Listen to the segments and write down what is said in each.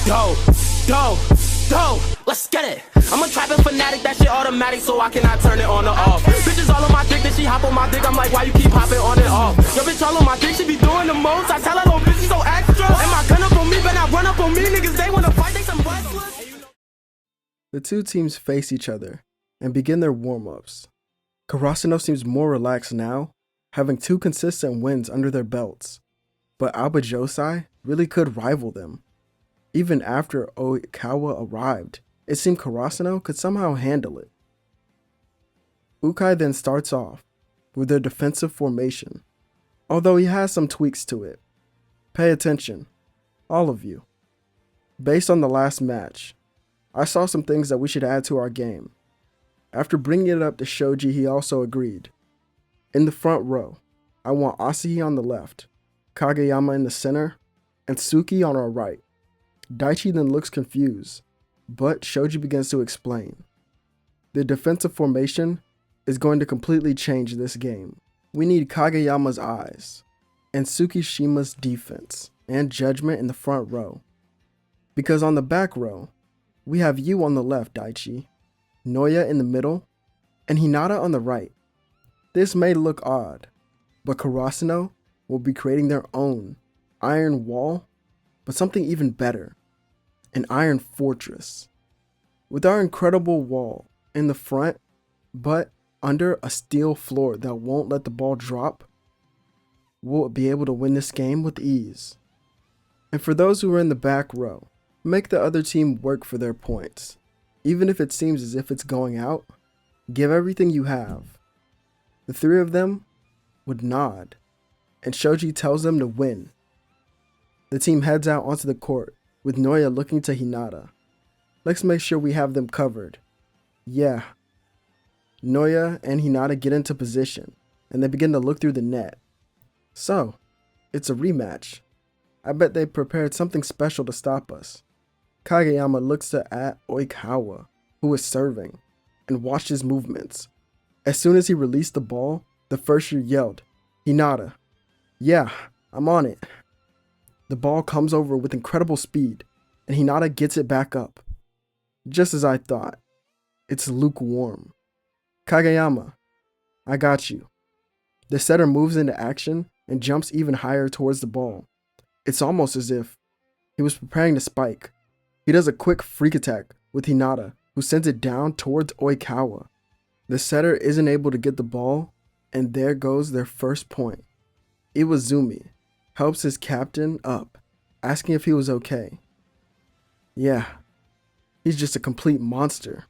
Go, go, go, let's get it. I'm a trapping fanatic, that shit automatic, so I cannot turn it on or off. Bitches all on my dick, then she hop on my dick, I'm like, why you keep hopping on and off? Your bitch all on my dick, she be doing the most, I tell her, little bitch, she so extra. And my gun up on me, but not run up on me, niggas, they wanna fight, they some wrestlers. The two teams face each other and begin their warm-ups. Karasuno seems more relaxed now, having 2 consistent wins under their belts, but Aobajousai really could rival them. Even after Oikawa arrived, it seemed Karasuno could somehow handle it. Ukai then starts off with their defensive formation, although he has some tweaks to it. Pay attention, all of you. Based on the last match, I saw some things that we should add to our game. After bringing it up to Shoji, he also agreed. In the front row, I want Asahi on the left, Kageyama in the center, and Suki on our right. Daichi then looks confused, but Shoji begins to explain. The defensive formation is going to completely change this game. We need Kageyama's eyes, and Tsukishima's defense and judgment in the front row. Because on the back row, we have you on the left, Daichi, Noya in the middle, and Hinata on the right. This may look odd, but Karasuno will be creating their own iron wall, but something even better, an iron fortress. With our incredible wall in the front, but under a steel floor that won't let the ball drop, we'll be able to win this game with ease. And for those who are in the back row, make the other team work for their points. Even if it seems as if it's going out, give everything you have. The 3 of them would nod, and Shoji tells them to win. The team heads out onto the court, with Noya looking to Hinata. Let's make sure we have them covered. Yeah. Noya and Hinata get into position, and they begin to look through the net. So, it's a rematch. I bet they prepared something special to stop us. Kageyama looks at Oikawa, who was serving, and watched his movements. As soon as he released the ball, the first year yelled, "Hinata, yeah, I'm on it." The ball comes over with incredible speed, and Hinata gets it back up. Just as I thought, it's lukewarm. Kageyama, I got you. The setter moves into action and jumps even higher towards the ball. It's almost as if he was preparing to spike. He does a quick freak attack with Hinata, who sends it down towards Oikawa. The setter isn't able to get the ball, and there goes their first point. Iwazumi helps his captain up, asking if he was okay. Yeah, he's just a complete monster.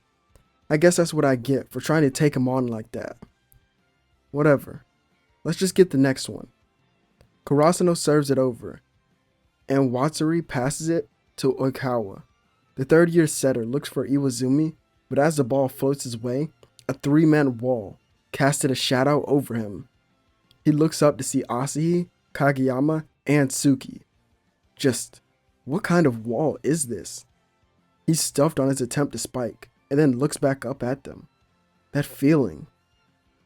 I guess that's what I get for trying to take him on like that. Whatever, let's just get the next one. Karasuno serves it over, and Watsuri passes it to Oikawa. The 3rd-year setter looks for Iwazumi, but as the ball floats his way, a 3-man wall casted a shadow over him. He looks up to see Asahi, Kageyama, and Tsuki. Just, what kind of wall is this? He's stuffed on his attempt to spike, and then looks back up at them. That feeling.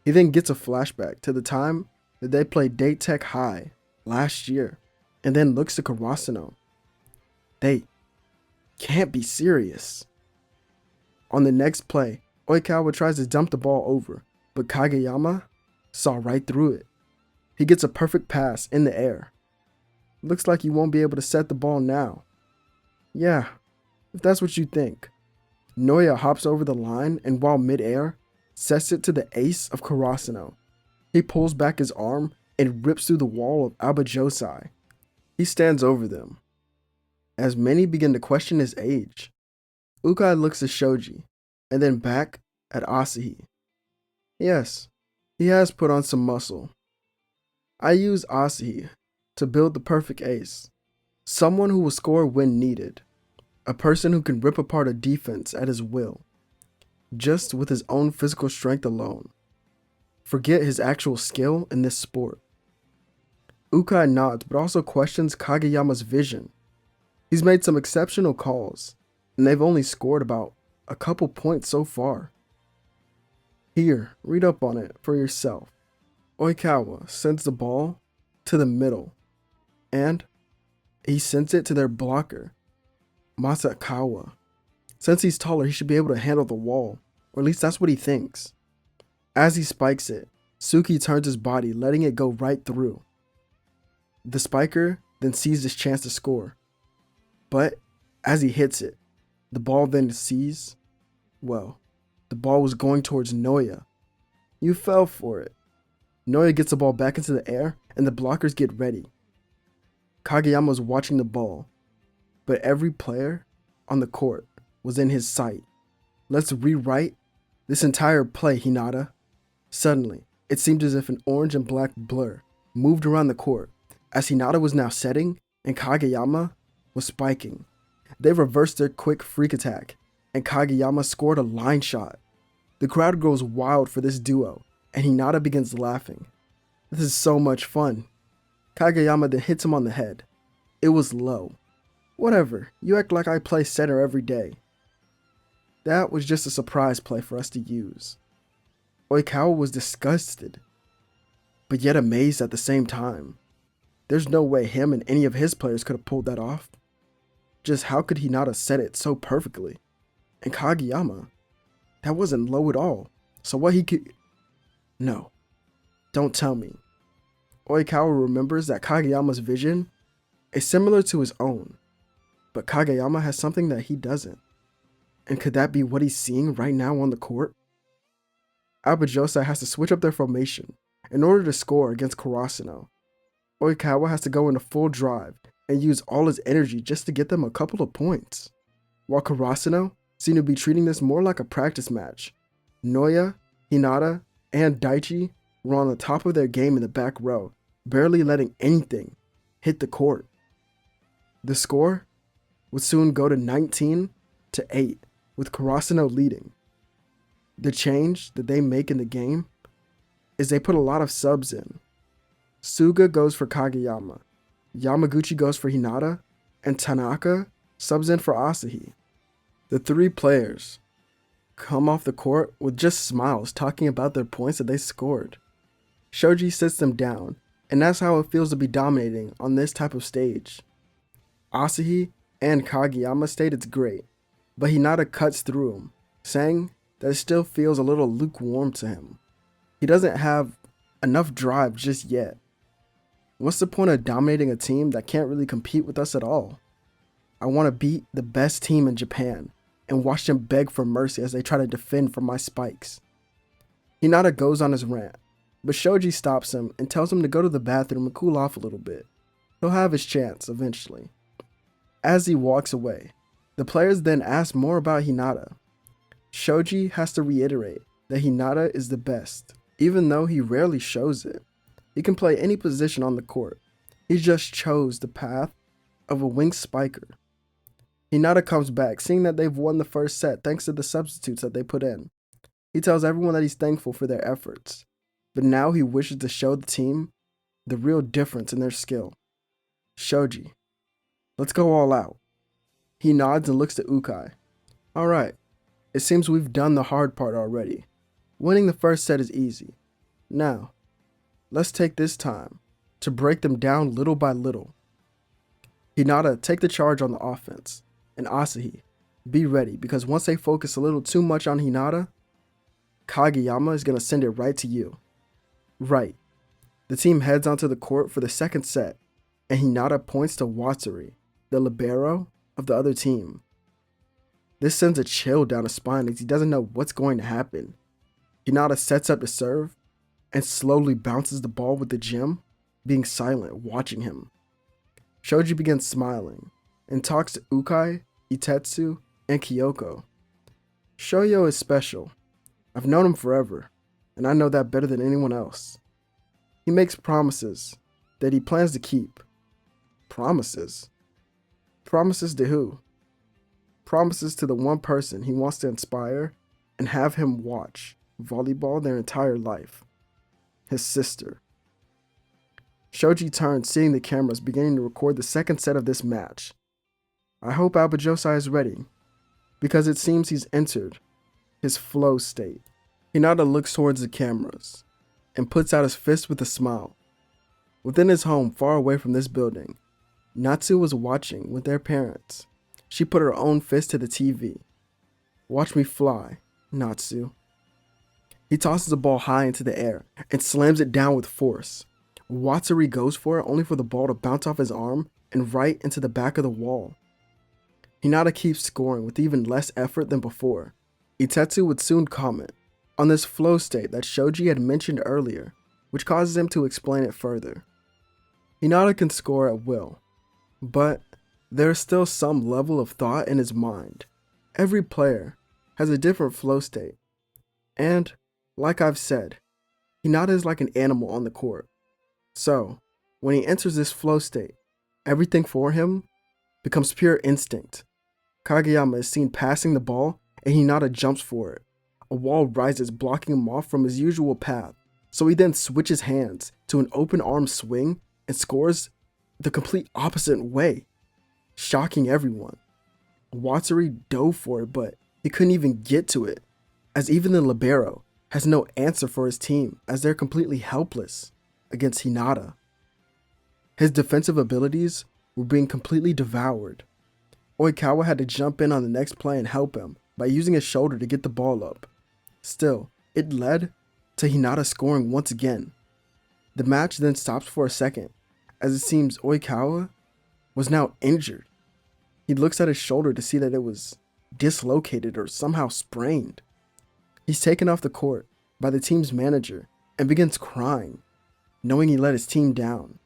He then gets a flashback to the time that they played Date Tech High last year, and then looks to Karasuno. They can't be serious. On the next play, Oikawa tries to dump the ball over, but Kageyama saw right through it. He gets a perfect pass in the air. Looks like he won't be able to set the ball now. Yeah, if that's what you think. Noya hops over the line and while mid-air, sets it to the ace of Karasuno. He pulls back his arm and rips through the wall of Aobajousai. He stands over them, as many begin to question his age. Ukai looks at Shoji, and then back at Asahi. Yes, he has put on some muscle. I use Asahi to build the perfect ace. Someone who will score when needed. A person who can rip apart a defense at his will, just with his own physical strength alone. Forget his actual skill in this sport. Ukai nods but also questions Kageyama's vision. He's made some exceptional calls, and they've only scored about a couple points so far. Here, read up on it for yourself. Oikawa sends the ball to the middle, and he sends it to their blocker. Masakawa. Since he's taller, he should be able to handle the wall, or at least that's what he thinks. As he spikes it, Suki turns his body, letting it go right through. The spiker then sees his chance to score. But as he hits it, the ball then sees, well, the ball was going towards Noya. You fell for it. Noya gets the ball back into the air, and the blockers get ready. Kageyama was watching the ball, but every player on the court was in his sight. Let's rewrite this entire play, Hinata. Suddenly, it seemed as if an orange and black blur moved around the court, as Hinata was now setting and Kageyama was spiking. They reversed their quick freak attack, and Kageyama scored a line shot. The crowd goes wild for this duo, and Hinata begins laughing. This is so much fun. Kageyama then hits him on the head. It was low. Whatever, you act like I play center every day. That was just a surprise play for us to use. Oikawa was disgusted, but yet amazed at the same time. There's no way him and any of his players could have pulled that off. Just how could he not have set it so perfectly? And Kageyama, that wasn't low at all. So what he could... No, don't tell me. Oikawa remembers that Kageyama's vision is similar to his own, but Kageyama has something that he doesn't. And could that be what he's seeing right now on the court? Aobajousai has to switch up their formation in order to score against Karasuno. Oikawa has to go into full drive and use all his energy just to get them a couple of points. While Karasuno seem to be treating this more like a practice match. Noya, Hinata, and Daichi were on the top of their game in the back row, barely letting anything hit the court. The score would soon go to 19-8, with Karasuno leading. The change that they make in the game is they put a lot of subs in. Suga goes for Kageyama, Yamaguchi goes for Hinata, and Tanaka subs in for Asahi. The three players come off the court with just smiles talking about their points that they scored. Shoji sits them down, and that's how it feels to be dominating on this type of stage. Asahi and Kageyama state it's great, but Hinata cuts through him, saying that it still feels a little lukewarm to him. He doesn't have enough drive just yet. What's the point of dominating a team that can't really compete with us at all? I want to beat the best team in Japan and watch them beg for mercy as they try to defend from my spikes. Hinata goes on his rant, but Shoji stops him and tells him to go to the bathroom and cool off a little bit. He'll have his chance eventually. As he walks away, the players then ask more about Hinata. Shoji has to reiterate that Hinata is the best, even though he rarely shows it. He can play any position on the court. He just chose the path of a wing spiker. Hinata comes back, seeing that they've won the first set thanks to the substitutes that they put in. He tells everyone that he's thankful for their efforts, but now he wishes to show the team the real difference in their skill. Shoji, let's go all out. He nods and looks to Ukai. Alright, it seems we've done the hard part already. Winning the first set is easy. Now, let's take this time to break them down little by little. Hinata, take the charge on the offense, and Asahi, be ready, because once they focus a little too much on Hinata, Kageyama is going to send it right to you. Right. The team heads onto the court for the second set, and Hinata points to Watsuri, the libero of the other team. This sends a chill down his spine as he doesn't know what's going to happen. Hinata sets up to serve and slowly bounces the ball with the gem, being silent, watching him. Shoji begins smiling and talks to Ukai, Itetsu, and Kyoko. Shoyo is special. I've known him forever, and I know that better than anyone else. He makes promises that he plans to keep. Promises? Promises to who? Promises to the one person he wants to inspire and have him watch volleyball their entire life. His sister. Shoji turns, seeing the cameras beginning to record the second set of this match. I hope Aobajousai is ready, because it seems he's entered his flow state. Hinata looks towards the cameras and puts out his fist with a smile. Within his home, far away from this building, Natsu was watching with their parents. She put her own fist to the TV. Watch me fly, Natsu. He tosses the ball high into the air and slams it down with force. Watsuri goes for it only for the ball to bounce off his arm and right into the back of the wall. Hinata keeps scoring with even less effort than before. Itetsu would soon comment on this flow state that Shoji had mentioned earlier, which causes him to explain it further. Hinata can score at will, but there is still some level of thought in his mind. Every player has a different flow state, and, like I've said, Hinata is like an animal on the court. So, when he enters this flow state, everything for him becomes pure instinct. Kageyama is seen passing the ball, and Hinata jumps for it. A wall rises, blocking him off from his usual path, so he then switches hands to an open arm swing and scores the complete opposite way, shocking everyone. Watsuri dove for it, but he couldn't even get to it, as even the libero has no answer for his team, as they're completely helpless against Hinata. His defensive abilities were being completely devoured. Oikawa had to jump in on the next play and help him by using his shoulder to get the ball up. Still, it led to Hinata scoring once again. The match then stops for a second, as it seems Oikawa was now injured. He looks at his shoulder to see that it was dislocated or somehow sprained. He's taken off the court by the team's manager and begins crying, knowing he let his team down.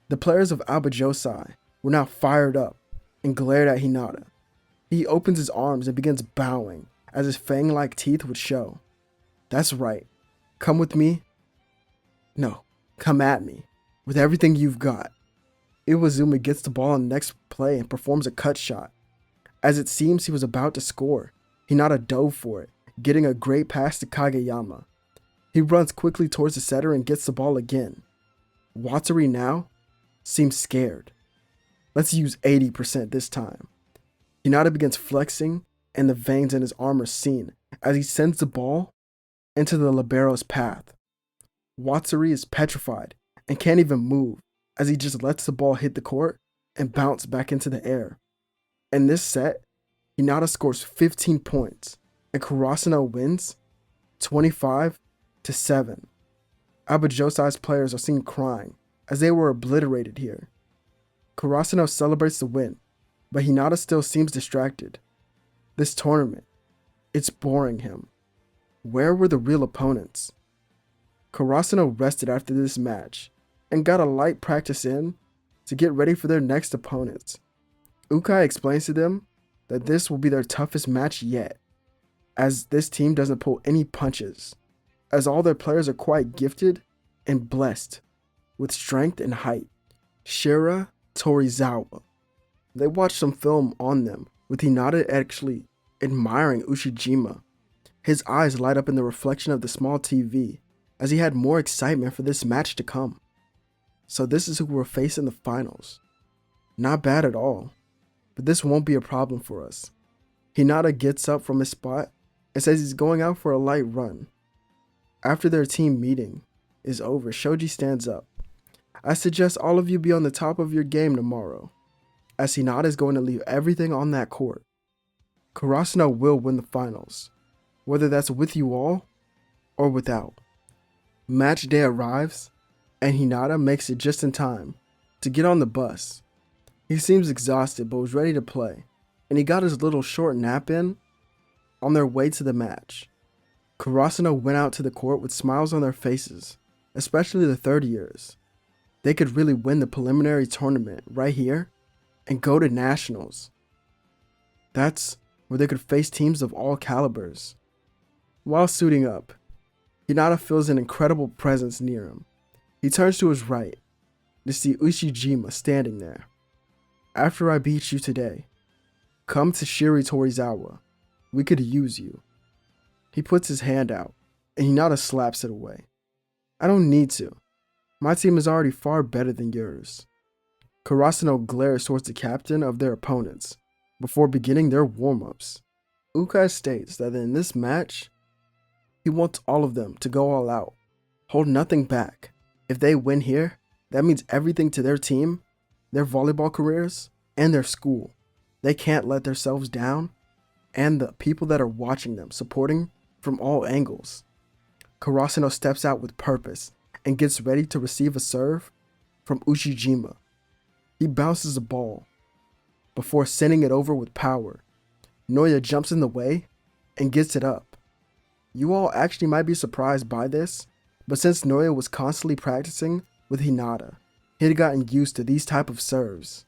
The players of Aobajousai were now fired up and glared at Hinata. He opens his arms and begins bowing, as his fang-like teeth would show. That's right. Come with me. No, come at me, with everything you've got. Iwazuma gets the ball on the next play and performs a cut shot. As it seems he was about to score, Hinata dove for it, getting a great pass to Kageyama. He runs quickly towards the setter and gets the ball again. Watsuri now seems scared. Let's use 80% this time. Hinata begins flexing, and the veins in his arm are seen as he sends the ball into the libero's path. Watsuri is petrified and can't even move, as he just lets the ball hit the court and bounce back into the air. In this set, Hinata scores 15 points, and Karasuno wins 25-7. Aobajousai's players are seen crying, as they were obliterated here. Karasuno celebrates the win, but Hinata still seems distracted. This tournament, it's boring him. Where were the real opponents? Karasuno rested after this match, and got a light practice in to get ready for their next opponents. Ukai explains to them that this will be their toughest match yet, as this team doesn't pull any punches, as all their players are quite gifted and blessed with strength and height. Shiratorizawa. They watch some film on them, with Hinata actually admiring Ushijima. His eyes light up in the reflection of the small TV, as he had more excitement for this match to come. So this is who we're facing in the finals. Not bad at all, but this won't be a problem for us. Hinata gets up from his spot and says he's going out for a light run. After their team meeting is over, Shoji stands up. I suggest all of you be on the top of your game tomorrow, as Hinata is going to leave everything on that court. Karasuno will win the finals, whether that's with you all or without. Match day arrives, and Hinata makes it just in time to get on the bus. He seems exhausted but was ready to play, and he got his little short nap in on their way to the match. Karasuno went out to the court with smiles on their faces, especially the third years. They could really win the preliminary tournament right here and go to nationals. That's where they could face teams of all calibers. While suiting up, Hinata feels an incredible presence near him. He turns to his right to see Ushijima standing there. After I beat you today, come to Shiratorizawa. We could use you. He puts his hand out, and Hinata slaps it away. I don't need to. My team is already far better than yours. Karasuno glares towards the captain of their opponents before beginning their warm-ups. Ukai states that in this match, he wants all of them to go all out, hold nothing back. If they win here, that means everything to their team, their volleyball careers, and their school. They can't let themselves down, and the people that are watching them supporting from all angles. Karasuno steps out with purpose and gets ready to receive a serve from Ushijima. He bounces the ball before sending it over with power. Noya jumps in the way and gets it up. You all actually might be surprised by this, but since Noya was constantly practicing with Hinata, he had gotten used to these type of serves.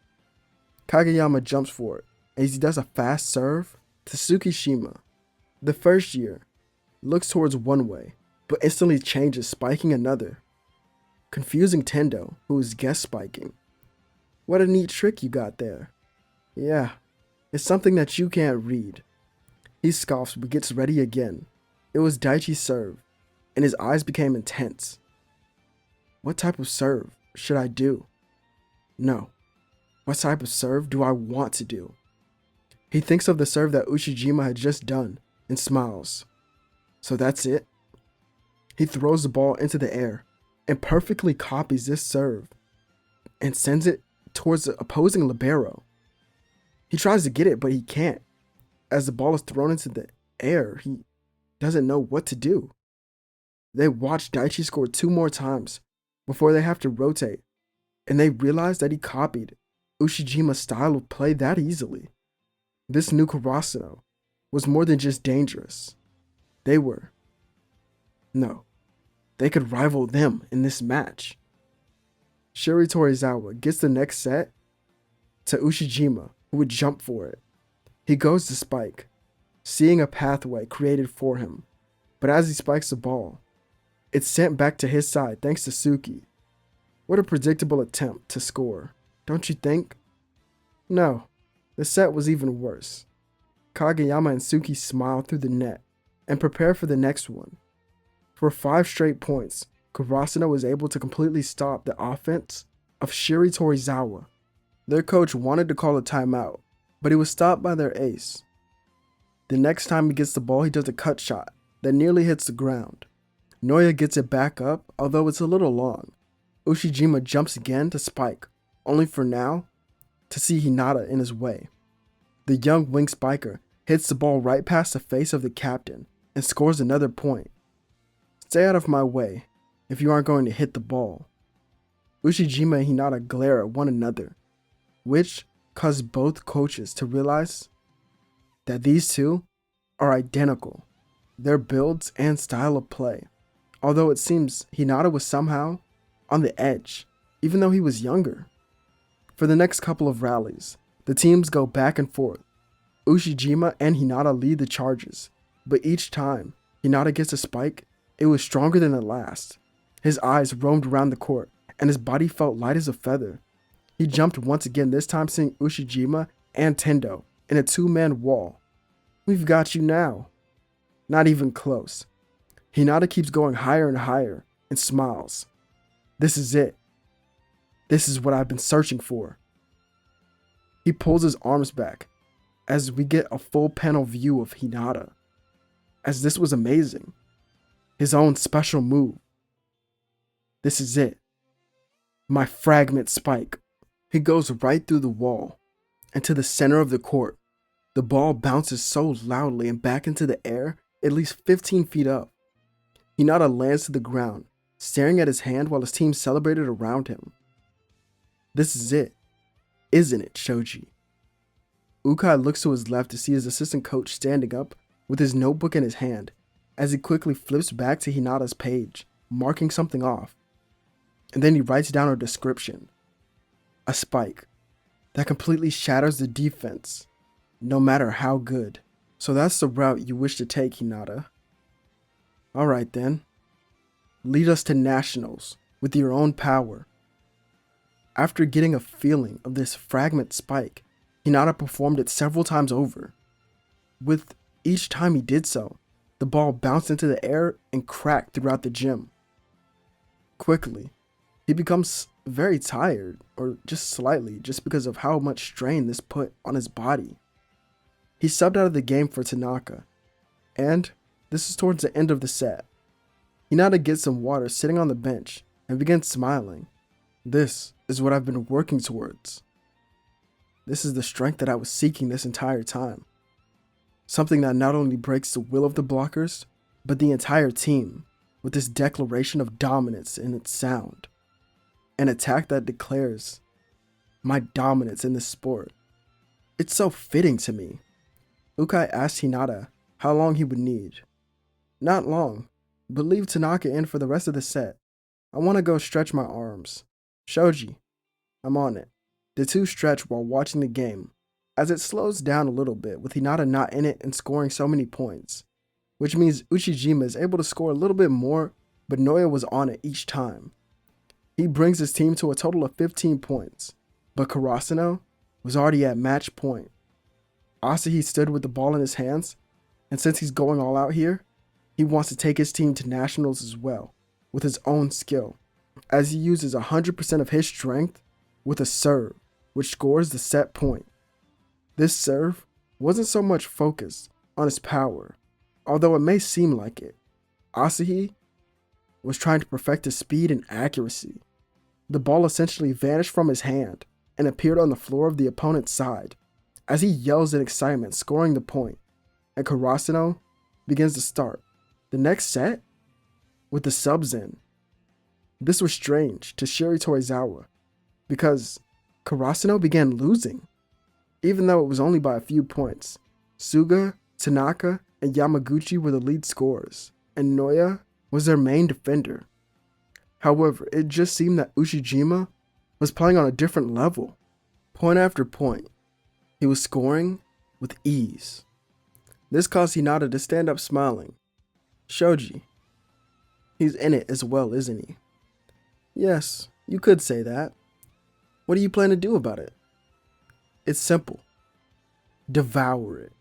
Kageyama jumps for it as he does a fast serve to Tsukishima. The first year looks towards one way, but instantly changes, spiking another, confusing Tendo, who is guest spiking. What a neat trick you got there. Yeah, it's something that you can't read. He scoffs but gets ready again. It was Daichi's serve, and his eyes became intense. What type of serve should I do? No. What type of serve do I want to do? He thinks of the serve that Ushijima had just done and smiles. So that's it? He throws the ball into the air and perfectly copies this serve and sends it towards the opposing libero. He tries to get it, but he can't. As the ball is thrown into the air, he doesn't know what to do. They watch Daichi score 2 more times before they have to rotate, and they realize that he copied Ushijima's style of play that easily. This new Karasuno was more than just dangerous. They could rival them in this match. Shiratorizawa gets the next set to Ushijima, who would jump for it. He goes to spike, seeing a pathway created for him, but as he spikes the ball, it's sent back to his side thanks to Suki. What a predictable attempt to score, don't you think? No, the set was even worse. Kageyama and Suki smile through the net and prepare for the next one. For 5 straight points, Karasuno was able to completely stop the offense of Shiratorizawa. Their coach wanted to call a timeout, but he was stopped by their ace. The next time he gets the ball, he does a cut shot that nearly hits the ground. Noya gets it back up, although it's a little long. Ushijima jumps again to spike, only for now to see Hinata in his way. The young wing spiker hits the ball right past the face of the captain and scores another point. Stay out of my way if you aren't going to hit the ball. Ushijima and Hinata glare at one another, which caused both coaches to realize that these two are identical, their builds and style of play. Although it seems Hinata was somehow on the edge, even though he was younger. For the next couple of rallies, the teams go back and forth. Ushijima and Hinata lead the charges, but each time Hinata gets a spike, it was stronger than the last. His eyes roamed around the court, and his body felt light as a feather. He jumped once again, this time seeing Ushijima and Tendo in a 2-man wall. We've got you now. Not even close. Hinata keeps going higher and higher and smiles. This is it. This is what I've been searching for. He pulls his arms back as we get a full panel view of Hinata, as this was amazing. His own special move. This is it. My fragment spike. He goes right through the wall and to the center of the court. The ball bounces so loudly and back into the air, at least 15 feet up. Hinata lands to the ground, staring at his hand while his team celebrated around him. This is it, isn't it, Shoji? Ukai looks to his left to see his assistant coach standing up with his notebook in his hand as he quickly flips back to Hinata's page, marking something off. And then he writes down a description. A spike that completely shatters the defense, no matter how good. So that's the route you wish to take, Hinata. Alright then. Lead us to nationals with your own power. After getting a feeling of this fragment spike, Hinata performed it several times over. With each time he did so, the ball bounced into the air and cracked throughout the gym. Quickly, he becomes very tired, or just slightly, just because of how much strain this put on his body. He subbed out of the game for Tanaka, and this is towards the end of the set. Hinata gets some water sitting on the bench and begins smiling. This is what I've been working towards. This is the strength that I was seeking this entire time. Something that not only breaks the will of the blockers, but the entire team, with this declaration of dominance in its sound. An attack that declares my dominance in this sport. It's so fitting to me. Ukai asked Hinata how long he would need. Not long, but leave Tanaka in for the rest of the set. I want to go stretch my arms. Shoji, I'm on it. The two stretch while watching the game, as it slows down a little bit with Hinata not in it and scoring so many points, which means Uchijima is able to score a little bit more, but Noya was on it each time. He brings his team to a total of 15 points, but Karasuno was already at match point. Asahi stood with the ball in his hands, and since he's going all out here, he wants to take his team to nationals as well, with his own skill, as he uses 100% of his strength with a serve, which scores the set point. This serve wasn't so much focused on his power, although it may seem like it. Asahi was trying to perfect his speed and accuracy. The ball essentially vanished from his hand and appeared on the floor of the opponent's side, as he yells in excitement, scoring the point, and Karasuno begins to start the next set with the subs in. This was strange to Shiratorizawa, because Karasuno began losing, even though it was only by a few points. Suga, Tanaka, and Yamaguchi were the lead scorers, and Noya was their main defender. However, it just seemed that Uchijima was playing on a different level. Point after point, he was scoring with ease. This caused Hinata to stand up smiling. Shoji, he's in it as well, isn't he? Yes, you could say that. What do you plan to do about it? It's simple. Devour it.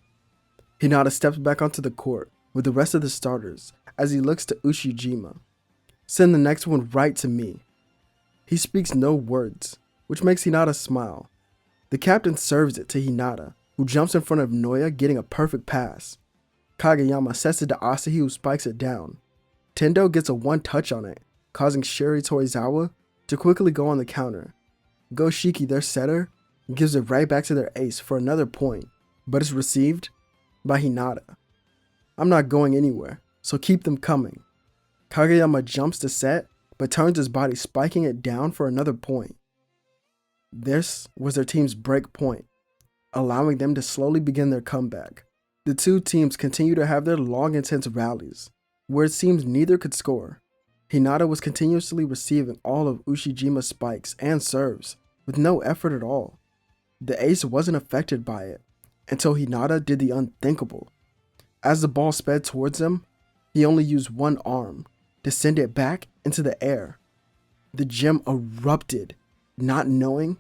Hinata steps back onto the court with the rest of the starters as he looks to Uchijima. Send the next one right to me. He speaks no words, which makes Hinata smile. The captain serves it to Hinata, who jumps in front of Noya, getting a perfect pass. Kageyama sets it to Asahi, who spikes it down. Tendo gets a one-touch on it, causing Shiratorizawa to quickly go on the counter. Goshiki, their setter, gives it right back to their ace for another point, but it's received by Hinata. I'm not going anywhere, so keep them coming. Kageyama jumps to set, but turns his body, spiking it down for another point. This was their team's break point, allowing them to slowly begin their comeback. The two teams continue to have their long, intense rallies, where it seems neither could score. Hinata was continuously receiving all of Uchijima's spikes and serves, with no effort at all. The ace wasn't affected by it, until Hinata did the unthinkable. As the ball sped towards him, he only used one arm to send it back into the air. The gym erupted, not knowing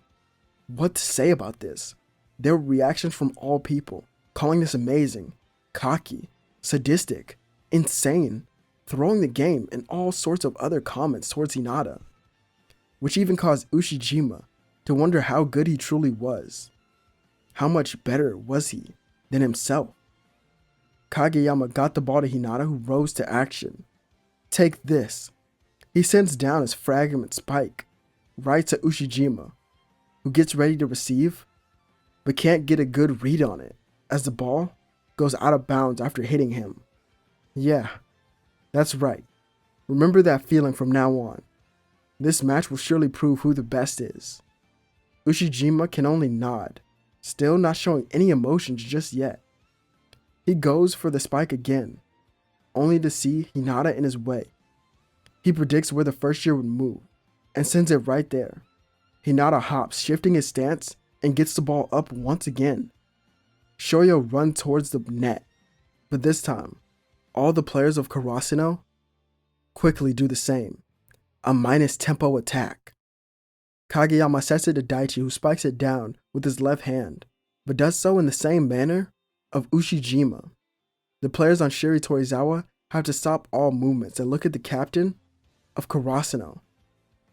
what to say about this. There were reactions from all people, calling this amazing, cocky, sadistic, insane, throwing the game, and all sorts of other comments towards Hinata, which even caused Uchijima to wonder how good he truly was. How much better was he than himself? Kageyama got the ball to Hinata, who rose to action. Take this. He sends down his fragment spike right to Uchijima, who gets ready to receive, but can't get a good read on it, as the ball goes out of bounds after hitting him. Yeah, that's right. Remember that feeling from now on. This match will surely prove who the best is. Uchijima can only nod, still not showing any emotions just yet. He goes for the spike again, only to see Hinata in his way. He predicts where the first year would move, and sends it right there. Hinata hops, shifting his stance, and gets the ball up once again. Shoyo runs towards the net, but this time, all the players of Karasuno quickly do the same. A minus tempo attack. Kageyama sets it to Daichi, who spikes it down with his left hand, but does so in the same manner of Uchijima. The players on Shiratorizawa have to stop all movements and look at the captain of Karasuno.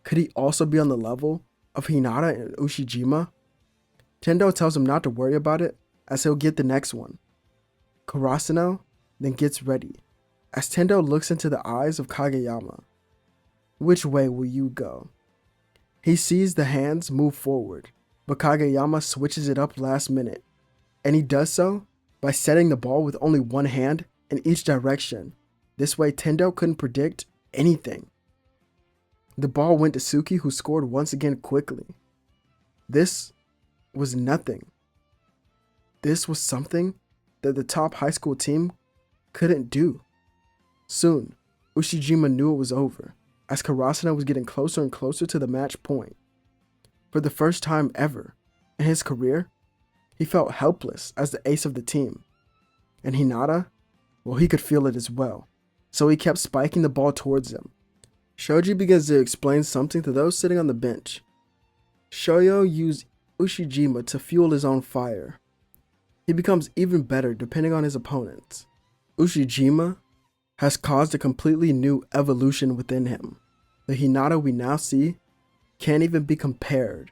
Could he also be on the level of Hinata and Uchijima? Tendo tells him not to worry about it, as he'll get the next one. Karasuno then gets ready, as Tendo looks into the eyes of Kageyama. Which way will you go? He sees the hands move forward, but Kageyama switches it up last minute, and he does so by setting the ball with only one hand in each direction. This way, Tendo couldn't predict anything. The ball went to Suki, who scored once again quickly. This was nothing. This was something that the top high school team couldn't do. Soon, Ushijima knew it was over, as Karasuno was getting closer and closer to the match point. For the first time ever in his career, he felt helpless as the ace of the team. And Hinata, well, he could feel it as well, so he kept spiking the ball towards him. Shoji begins to explain something to those sitting on the bench. Shoyo used Ushijima to fuel his own fire. He becomes even better depending on his opponents. Ushijima has caused a completely new evolution within him. The Hinata we now see can't even be compared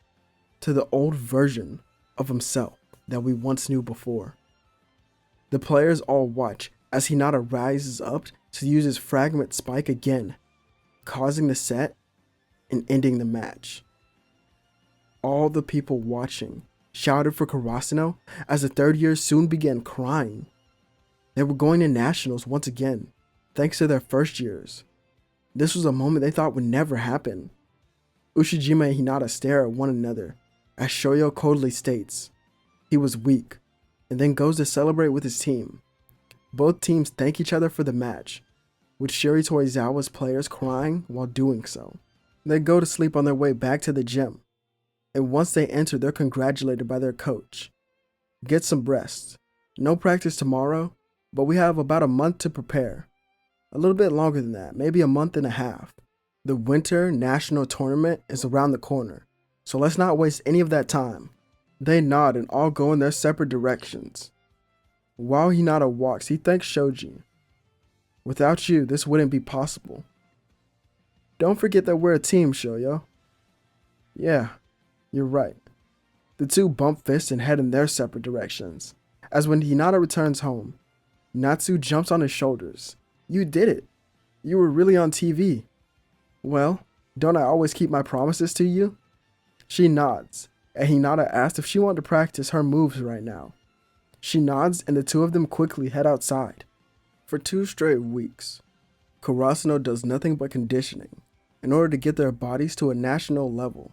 to the old version of himself that we once knew before. The players all watch as Hinata rises up to use his fragment spike again, causing the set and ending the match. All the people watching shouted for Karasuno as the third years soon began crying. They were going to nationals once again, thanks to their first years. This was a moment they thought would never happen. Ushijima and Hinata stare at one another as Shoyo coldly states he was weak and then goes to celebrate with his team. Both teams thank each other for the match, with Shiratorizawa's players crying while doing so. They go to sleep on their way back to the gym, and once they enter, they're congratulated by their coach. Get some rest. No practice tomorrow, but we have about a month to prepare. A little bit longer than that, maybe a month and a half. The winter national tournament is around the corner, so let's not waste any of that time. They nod and all go in their separate directions. While Hinata walks, he thanks Shoji. Without you, this wouldn't be possible. Don't forget that we're a team, Shoyo. Yeah, you're right. The two bump fists and head in their separate directions. As when Hinata returns home, Natsu jumps on his shoulders. You did it. You were really on TV. Well, don't I always keep my promises to you? She nods, and Hinata asks if she wanted to practice her moves right now. She nods, and the two of them quickly head outside. For 2 straight weeks, Karasuno does nothing but conditioning in order to get their bodies to a national level.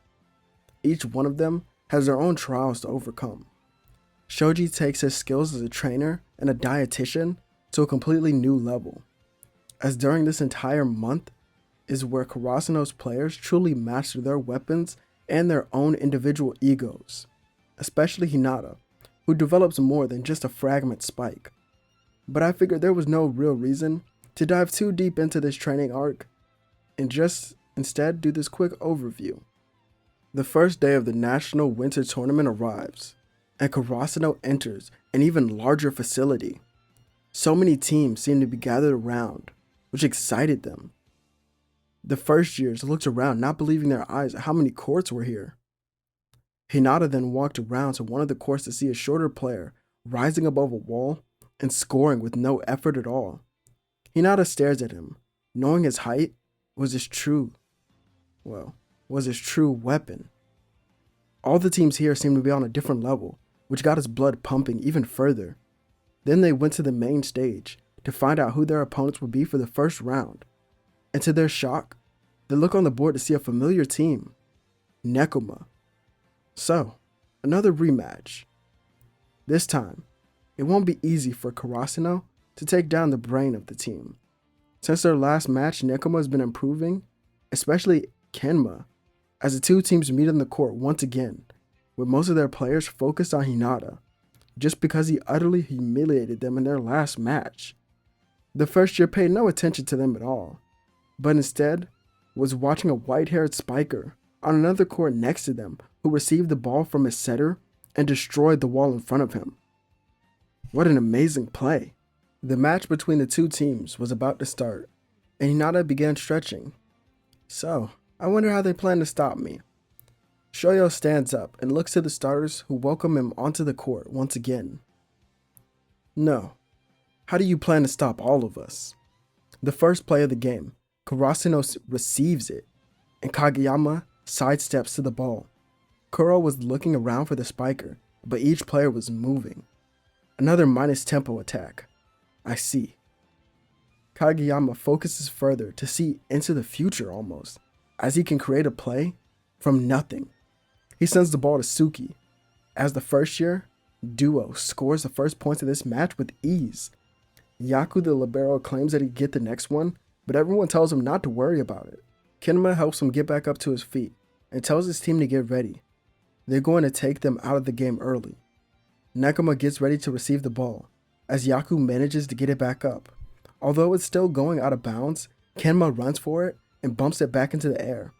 Each one of them has their own trials to overcome. Shoji takes his skills as a trainer and a dietitian to a completely new level, as during this entire month is where Karasuno's players truly master their weapons and their own individual egos, especially Hinata, who develops more than just a fragment spike. But I figured there was no real reason to dive too deep into this training arc, and just instead do this quick overview. The first day of the National Winter Tournament arrives, and Karasuno enters an even larger facility. So many teams seemed to be gathered around, which excited them. The first years looked around, not believing their eyes at how many courts were here. Hinata then walked around to one of the courts to see a shorter player rising above a wall and scoring with no effort at all. Hinata stares at him, knowing his height was his true weapon. All the teams here seemed to be on a different level, which got his blood pumping even further. Then they went to the main stage to find out who their opponents would be for the first round. And to their shock, they look on the board to see a familiar team, Nekoma. So, another rematch. This time, it won't be easy for Karasuno to take down the brain of the team. Since their last match, Nekoma has been improving, especially Kenma, as the two teams meet on the court once again, with most of their players focused on Hinata, just because he utterly humiliated them in their last match. The first year paid no attention to them at all, but instead was watching a white-haired spiker on another court next to them who received the ball from his setter and destroyed the wall in front of him. What an amazing play. The match between the two teams was about to start, and Hinata began stretching. So, I wonder how they plan to stop me. Shoyo stands up and looks to the starters who welcome him onto the court once again. No. How do you plan to stop all of us? The first play of the game, Karasuno receives it, and Kageyama sidesteps to the ball. Kuro was looking around for the spiker, but each player was moving. Another minus tempo attack. I see. Kageyama focuses further to see into the future almost, as he can create a play from nothing. He sends the ball to Suki. As the first year duo scores the first points of this match with ease. Yaku the libero claims that he'd get the next one, but everyone tells him not to worry about it. Kinma helps him get back up to his feet and tells his team to get ready. They're going to take them out of the game early. Nekoma gets ready to receive the ball, as Yaku manages to get it back up. Although it's still going out of bounds, Kenma runs for it and bumps it back into the air,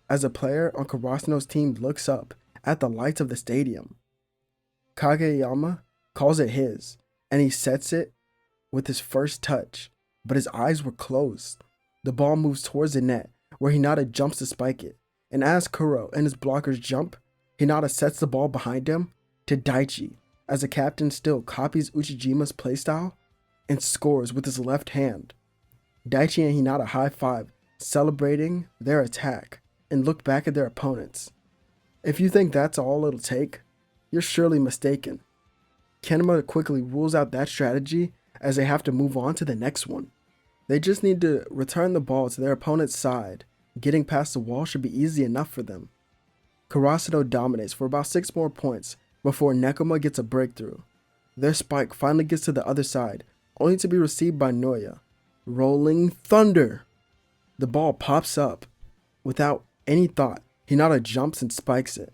as a player on Karasuno's team looks up at the lights of the stadium. Kageyama calls it his, and he sets it with his first touch, but his eyes were closed. The ball moves towards the net, where Hinata jumps to spike it, and as Kuro and his blockers jump, Hinata sets the ball behind him to Daichi, as the captain still copies Uchijima's playstyle and scores with his left hand. Daichi and Hinata high-five, celebrating their attack, and look back at their opponents. If you think that's all it'll take, you're surely mistaken. Kenma quickly rules out that strategy as they have to move on to the next one. They just need to return the ball to their opponent's side. Getting past the wall should be easy enough for them. Karasuno dominates for about 6 more points before Nekoma gets a breakthrough. Their spike finally gets to the other side, only to be received by Noya. Rolling thunder! The ball pops up. Without any thought, Hinata jumps and spikes it.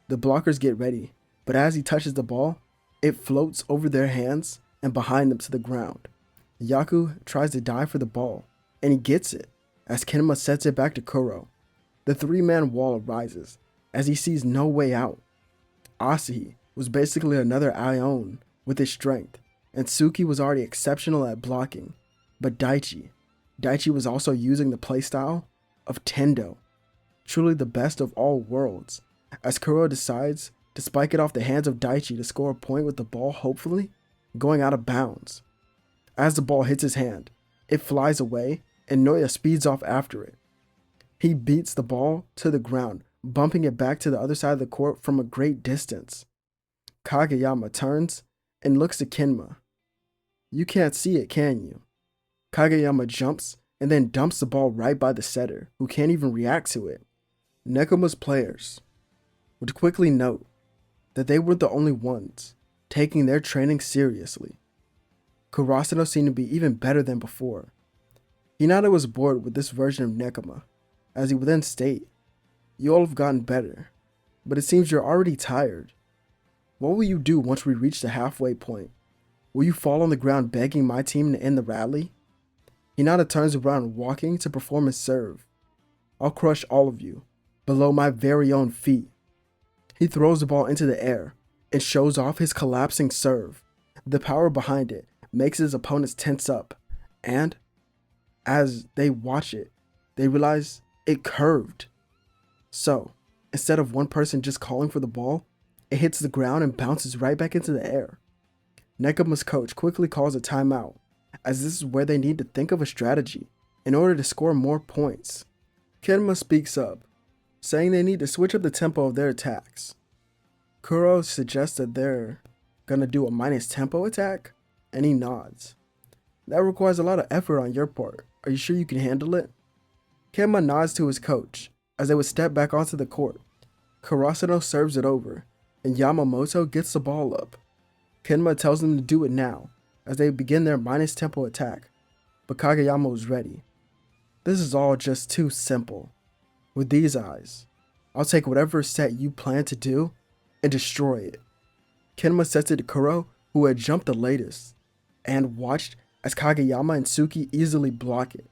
The blockers get ready, but as he touches the ball, it floats over their hands and behind them to the ground. Yaku tries to dive for the ball, and he gets it, as Kenma sets it back to Kuro. The 3-man wall arises, as he sees no way out. Asahi was basically another Ion with his strength, and Suki was already exceptional at blocking, but Daichi was also using the playstyle of Tendo, truly the best of all worlds, as Kuro decides to spike it off the hands of Daichi to score a point with the ball hopefully going out of bounds. As the ball hits his hand, it flies away and Noya speeds off after it. He beats the ball to the ground, bumping it back to the other side of the court from a great distance. Kageyama turns and looks at Kenma. You can't see it, can you? Kageyama jumps and then dumps the ball right by the setter, who can't even react to it. Nekoma's players would quickly note that they were the only ones taking their training seriously. Karasuno seemed to be even better than before. Hinata was bored with this version of Nekoma, as he would then state, "You all have gotten better, but it seems you're already tired. What will you do once we reach the halfway point? Will you fall on the ground begging my team to end the rally?" Hinata turns around walking to perform his serve. "I'll crush all of you, below my very own feet." He throws the ball into the air and shows off his collapsing serve. The power behind it makes his opponents tense up, and as they watch it, they realize it curved. So, instead of one person just calling for the ball, it hits the ground and bounces right back into the air. Nekoma's coach quickly calls a timeout, as this is where they need to think of a strategy in order to score more points. Kenma speaks up, saying they need to switch up the tempo of their attacks. Kuro suggests that they're gonna do a minus tempo attack, and he nods. "That requires a lot of effort on your part. Are you sure you can handle it?" Kenma nods to his coach as they would step back onto the court. Karasuno serves it over, and Yamamoto gets the ball up. Kenma tells them to do it now as they begin their minus tempo attack, but Kageyama was ready. "This is all just too simple. With these eyes, I'll take whatever set you plan to do and destroy it." Kenma sets it to Kuro, who had jumped the latest, and watched as Kageyama and Suki easily block it.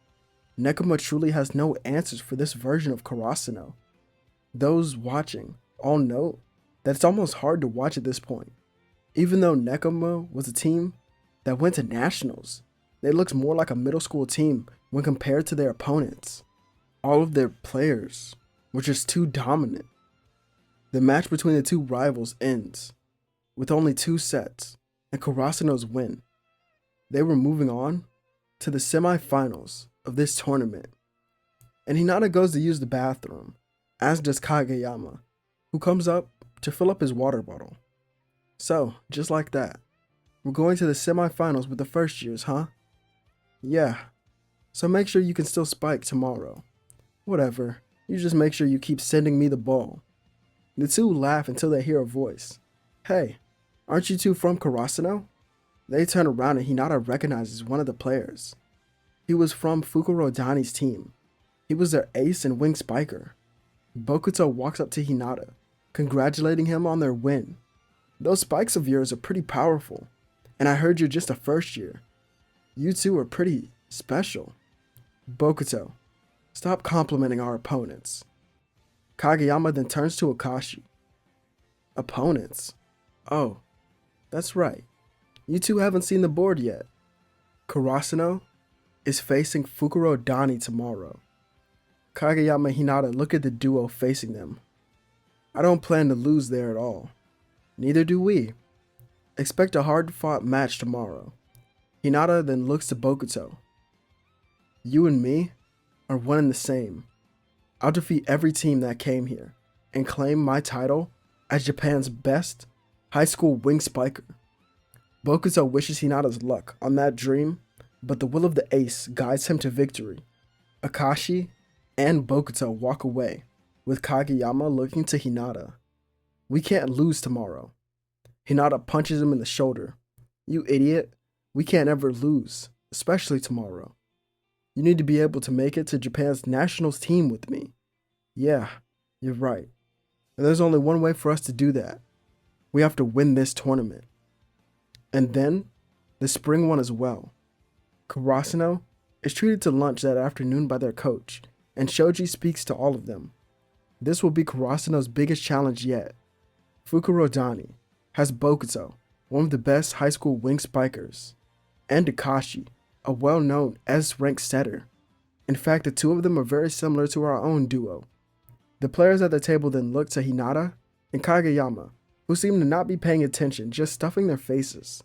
Nekoma truly has no answers for this version of Karasuno. Those watching all know that it's almost hard to watch at this point. Even though Nekoma was a team that went to nationals, they looked more like a middle school team when compared to their opponents. All of their players were just too dominant. The match between the two rivals ends with only 2 sets and Karasuno's win. They were moving on to the semifinals of this tournament, and Hinata goes to use the bathroom, as does Kageyama, who comes up to fill up his water bottle. So, just like that, we're going to the semifinals with the first years, huh? Yeah. So make sure you can still spike tomorrow. Whatever, you just make sure you keep sending me the ball. The two laugh until they hear a voice. Hey, aren't you two from Karasuno? They turn around and Hinata recognizes one of the players. He was from Fukurodani's team. He was their ace and wing spiker. Bokuto walks up to Hinata, congratulating him on their win. Those spikes of yours are pretty powerful, and I heard you're just a first year. You two are pretty special. Bokuto, stop complimenting our opponents. Kageyama then turns to Akashi. Opponents? Oh, that's right. You two haven't seen the board yet. Karasuno is facing Fukurodani tomorrow. Kageyama and Hinata look at the duo facing them. I don't plan to lose there at all. Neither do we. Expect a hard-fought match tomorrow. Hinata then looks to Bokuto. You and me are one and the same. I'll defeat every team that came here and claim my title as Japan's best high school wing spiker. Bokuto wishes Hinata's luck on that dream, but the will of the ace guides him to victory. Akashi and Bokuto walk away, with Kageyama looking to Hinata. We can't lose tomorrow. Hinata punches him in the shoulder. You idiot, we can't ever lose, especially tomorrow. You need to be able to make it to Japan's nationals team with me. Yeah, you're right. And there's only one way for us to do that. We have to win this tournament. And then, the spring one as well. Karasuno is treated to lunch that afternoon by their coach, and Shoji speaks to all of them. This will be Karasuno's biggest challenge yet. Fukurodani has Bokuto, one of the best high school wing spikers, and Akashi, a well-known S-rank setter. In fact, the two of them are very similar to our own duo. The players at the table then look to Hinata and Kageyama, who seem to not be paying attention, just stuffing their faces.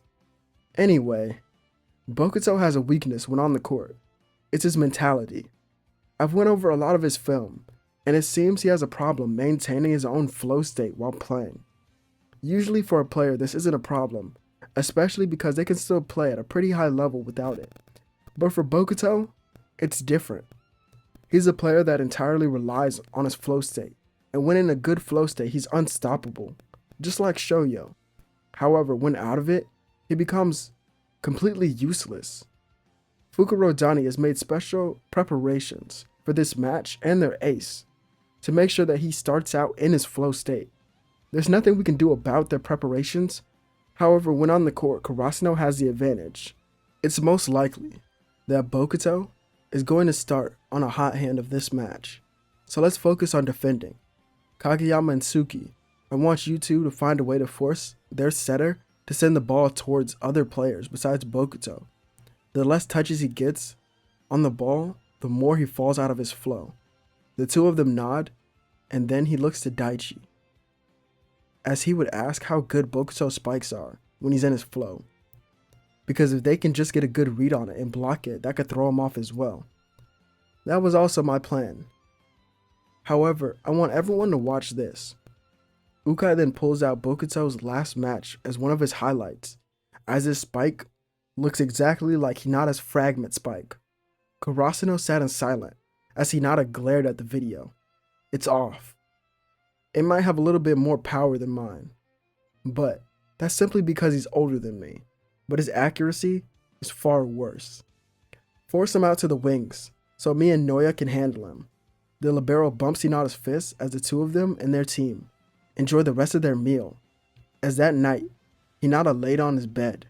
Anyway, Bokuto has a weakness when on the court. It's his mentality. I've went over a lot of his film, and it seems he has a problem maintaining his own flow state while playing. Usually for a player this isn't a problem, especially because they can still play at a pretty high level without it. But for Bokuto, it's different. He's a player that entirely relies on his flow state, and when in a good flow state he's unstoppable, just like Shoyo. However, when out of it, he becomes completely useless. Fukurodani has made special preparations for this match and their ace to make sure that he starts out in his flow state. There's nothing we can do about their preparations. However, when on the court, Karasuno has the advantage. It's most likely that Bokuto is going to start on a hot hand of this match. So let's focus on defending. Kageyama and Suki, I want you two to find a way to force their setter to send the ball towards other players besides Bokuto. The less touches he gets on the ball, the more he falls out of his flow. The two of them nod, and then he looks to Daichi, as he would ask how good Bokuto's spikes are when he's in his flow. Because if they can just get a good read on it and block it, that could throw him off as well. That was also my plan. However, I want everyone to watch this. Ukai then pulls out Bokuto's last match as one of his highlights, as his spike looks exactly like Hinata's fragment spike. Karasuno sat in silent as Hinata glared at the video. It's off. It might have a little bit more power than mine, but that's simply because he's older than me. But his accuracy is far worse. Force him out to the wings so me and Noya can handle him. The libero bumps Hinata's fist as the two of them and their team enjoy the rest of their meal. As that night, Hinata laid on his bed,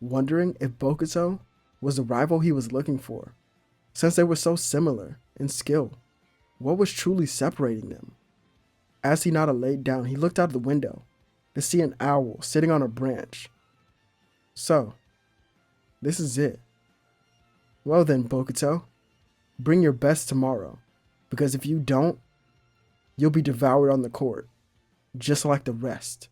wondering if Bokuto was the rival he was looking for. Since they were so similar in skill, what was truly separating them? As Hinata laid down, he looked out the window to see an owl sitting on a branch. So, this is it. Well then, Bokuto, bring your best tomorrow, because if you don't, you'll be devoured on the court, just like the rest.